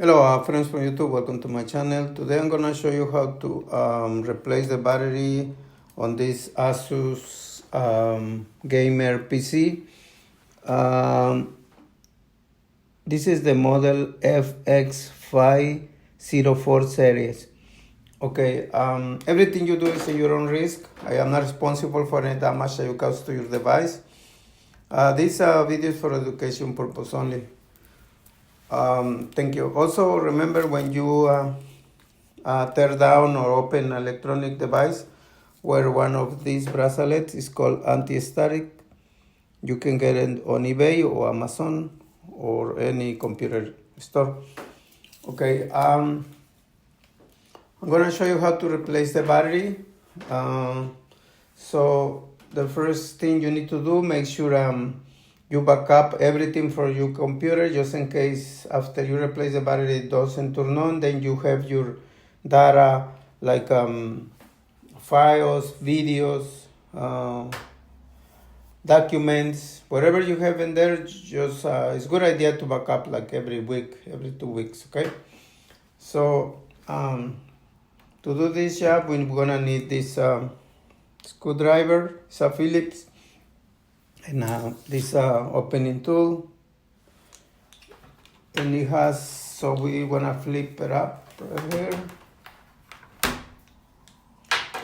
Hello friends from YouTube, welcome to my channel. Today I'm gonna show you how to replace the battery on this Asus gamer PC. This is the model FX504 series. Okay, everything you do is at your own risk. I am not responsible for any damage that you cause to your device. This video is for education purpose only. Thank you. Also, remember when you tear down or open an electronic device, wear one of these bracelets. It's called anti-static. You can get it on eBay or Amazon or any computer store. Okay, I'm gonna show you how to replace the battery. So the first thing you need to do, make sure you back up everything from your computer, just in case after you replace the battery it doesn't turn on. Then you have your data like files, videos, documents, whatever you have in there. Just it's a good idea to back up like every week, every 2 weeks. Okay, so to do this job we're gonna need this screwdriver. It's a Phillips, and this opening tool, and it has, so we wanna flip it up right here,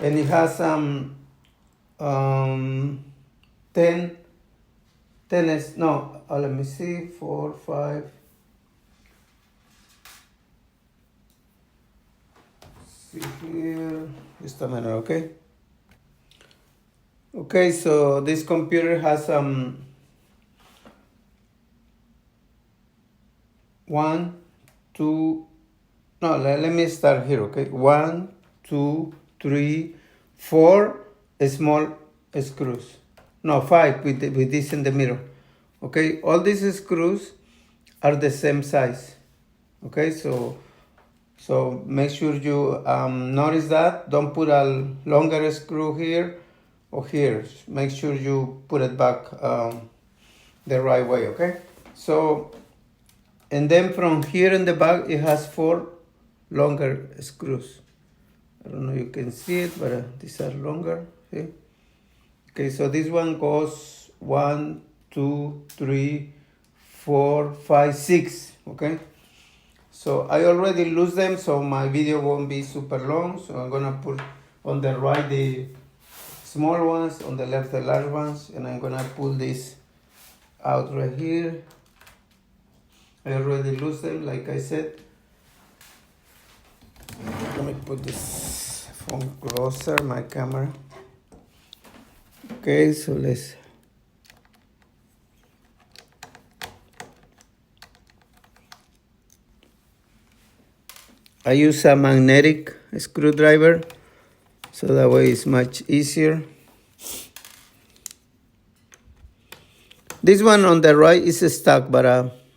and it has 10 is no, let me see, 4, 5, see here, just a minute. Okay, so this computer has 1, 2, no, let me start here. Okay, 1, 2, 3, 4 small screws, no, 5 with this in the middle. Okay, all these screws are the same size. Okay, so make sure you notice that. Don't put a longer screw here or here. Make sure you put it back the right way. Okay, so, and then from here in the back it has 4 longer screws. I don't know if you can see it, but these are longer. See? Okay, so this one goes 1, 2, 3, 4, 5, 6. Okay, so I already lose them, so my video won't be super long. So I'm gonna put on the right the small ones, on the left the large ones, and I'm gonna pull this out right here. I already lose them, like I said. Let me put this phone closer, my camera. Okay, so let's. I use a magnetic screwdriver, so that way it's much easier. This one on the right is stuck, but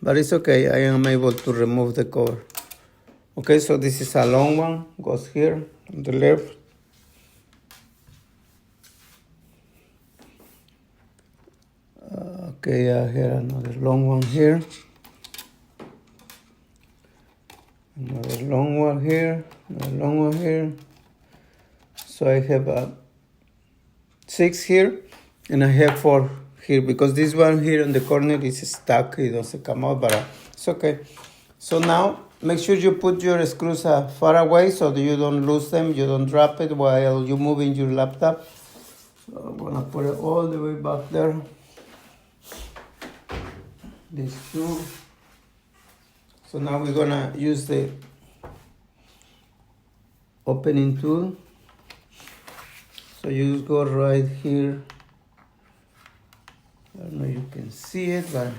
it's okay. I am able to remove the cover. Okay, so this is a long one, goes here on the left. Okay, here another long one here. Another long one here, another long one here. So I have 6 here, and I have 4 here, because this one here in the corner is stuck. It doesn't come out, but it's okay. So now make sure you put your screws far away so that you don't lose them, you don't drop it while you're moving your laptop. So I'm gonna put it all the way back there. These 2. So now we're gonna use the opening tool. So you just go right here. I don't know if you can see it, but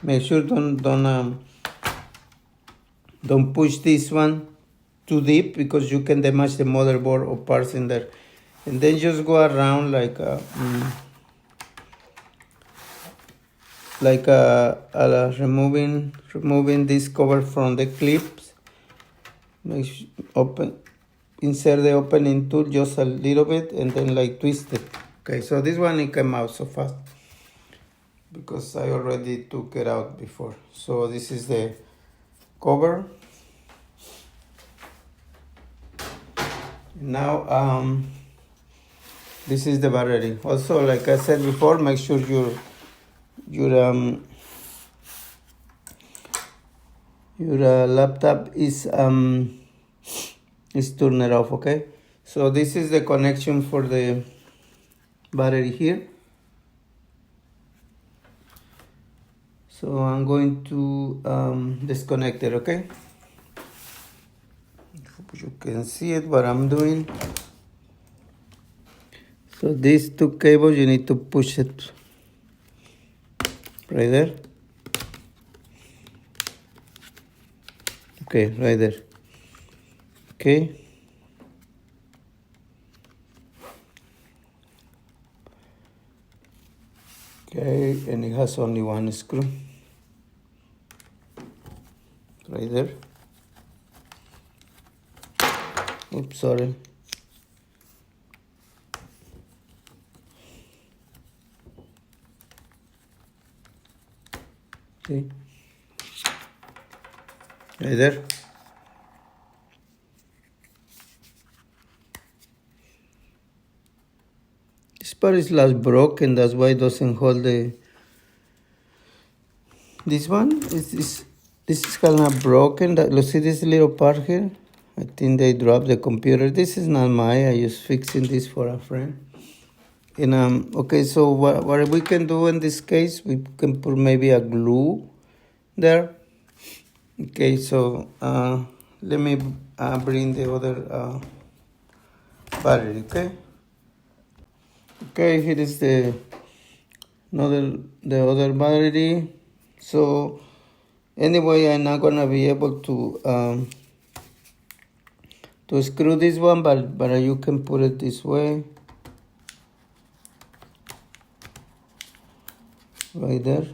make sure don't push this one too deep, because you can damage the motherboard or parts in there. And then just go around like removing this cover from the clips. Make sure, insert the opening tool just a little bit and then like twist it. Okay, so this one it came out so fast because I already took it out before. So this is the cover. Now this is the battery. Also, like I said before, make sure your laptop is turned off. Okay, so this is the connection for the battery here. So I'm going to disconnect it. Okay, you can see it what I'm doing. So these two cables, you need to push it right there. Okay, right there. Okay. Okay, and it has only one screw. Right there. Oops, sorry. See? Right there. This part is last broken, that's why it doesn't hold the. This one this is kind of broken. Look, see this little part here? I think they dropped the computer. This is not mine. I just fixing this for a friend. And okay, so what we can do in this case, we can put maybe a glue there. Okay, so let me bring the other battery. Okay, here is the other battery. So anyway, I'm not gonna be able to screw this one, but you can put it this way, right there.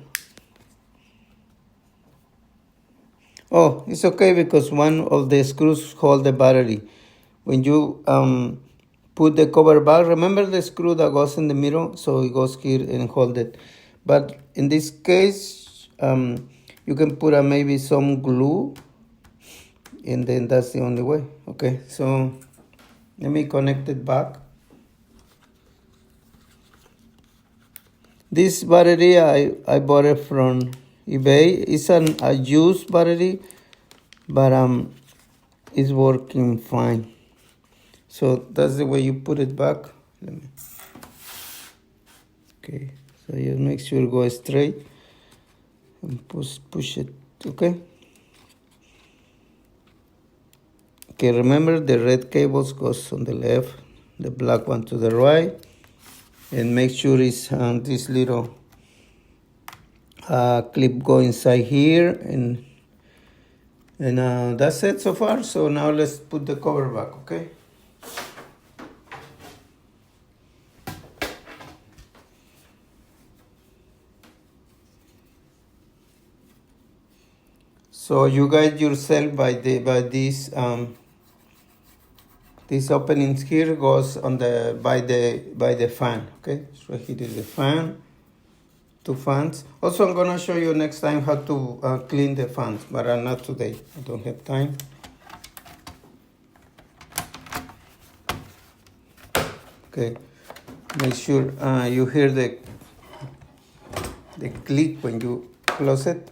Oh, it's okay because one of the screws hold the battery. When you put the cover back, remember the screw that goes in the middle, so it goes here and hold it. But in this case, you can put maybe some glue, and then that's the only way. Okay, so let me connect it back. This battery I bought it from eBay. It's a used battery, but it's working fine. So that's the way you put it back. Okay, so you make sure it goes straight and push it. Okay. Okay, remember the red cables goes on the left, the black one to the right, and make sure it's this little clip go inside here, and that's it so far. So now let's put the cover back. Okay. So you guide yourself by these openings here goes on the by the fan. Okay, so here is the fan, two fans. Also, I'm gonna show you next time how to clean the fans, but not today. I don't have time. Okay, make sure you hear the click when you close it.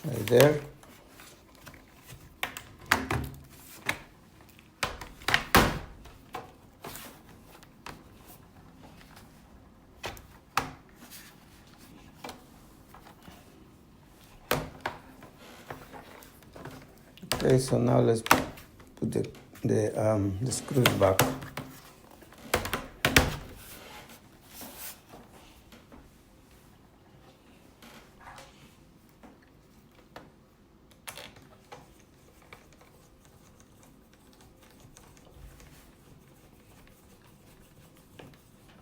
Right there. Okay, so now let's put the screws back.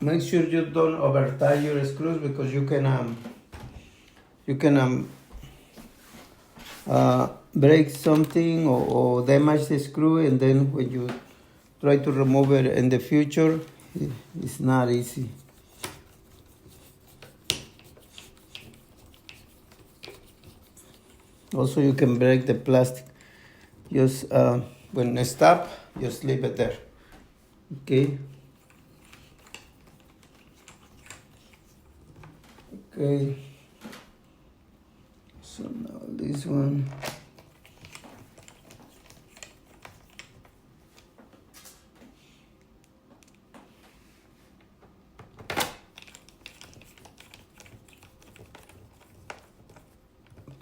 make sure you don't over tie your screws, because you can break something or damage the screw, and then when you try to remove it in the future, it's not easy. Also, you can break the plastic. Just when it stop, just leave it there. Okay. Okay. So now this one.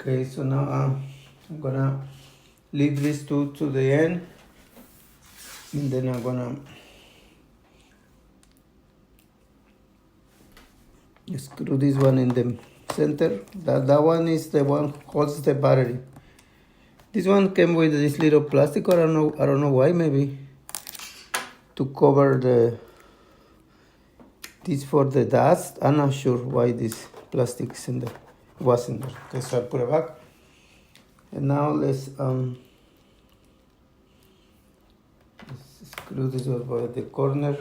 Okay, so now I'm gonna leave these two to the end, and then I'm gonna screw this one in the center. That one is the one holds the battery. This one came with this little plastic, or I don't know why, maybe to cover this for the dust. I'm not sure why this plastic is in there. Was in there. Okay, so I put it back. And now let's screw this over the corner.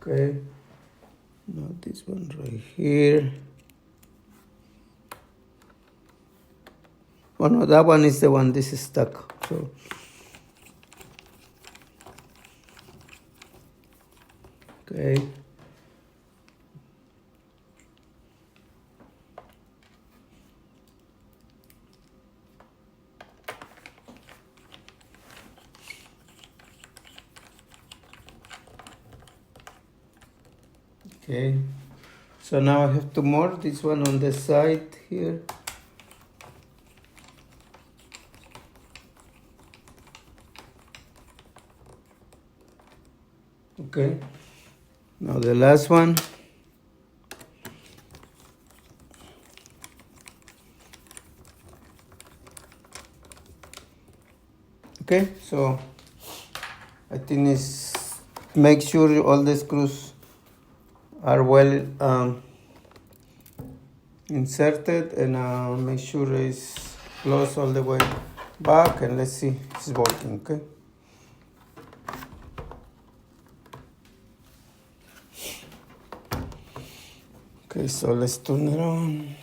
Okay. Now this one right here. Oh no, that one is the one. This is stuck. So okay. Okay, so now I have two more. This one on the side here. Okay, now the last one. Okay, so I think it's make sure all the screws are well inserted, and make sure it's closed all the way back, and let's see if it's working. Okay. Okay, so let's turn it on.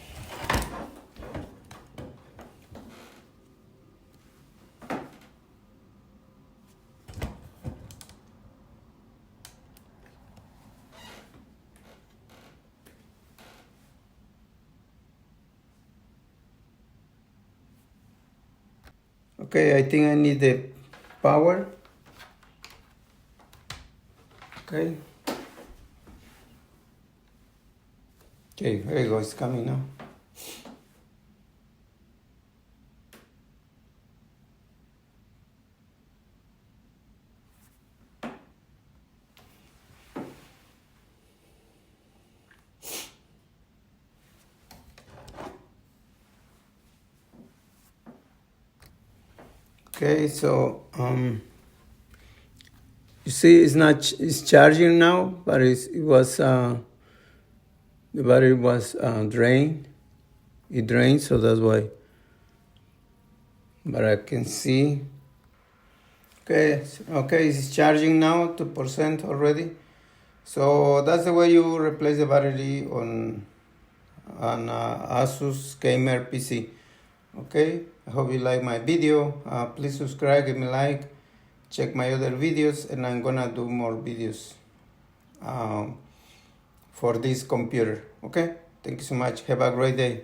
Okay, I think I need the power. Okay. Okay, there you go, it's coming now. Okay, so you see it's charging now, but it was the battery was drained. It drained, so that's why. But I can see. Okay, it's charging now, 2% already. So that's the way you replace the battery on an Asus gamer PC. Okay, I hope you like my video. Please subscribe, give me a like, check my other videos, and I'm gonna do more videos for this computer. Okay, thank you so much. Have a great day.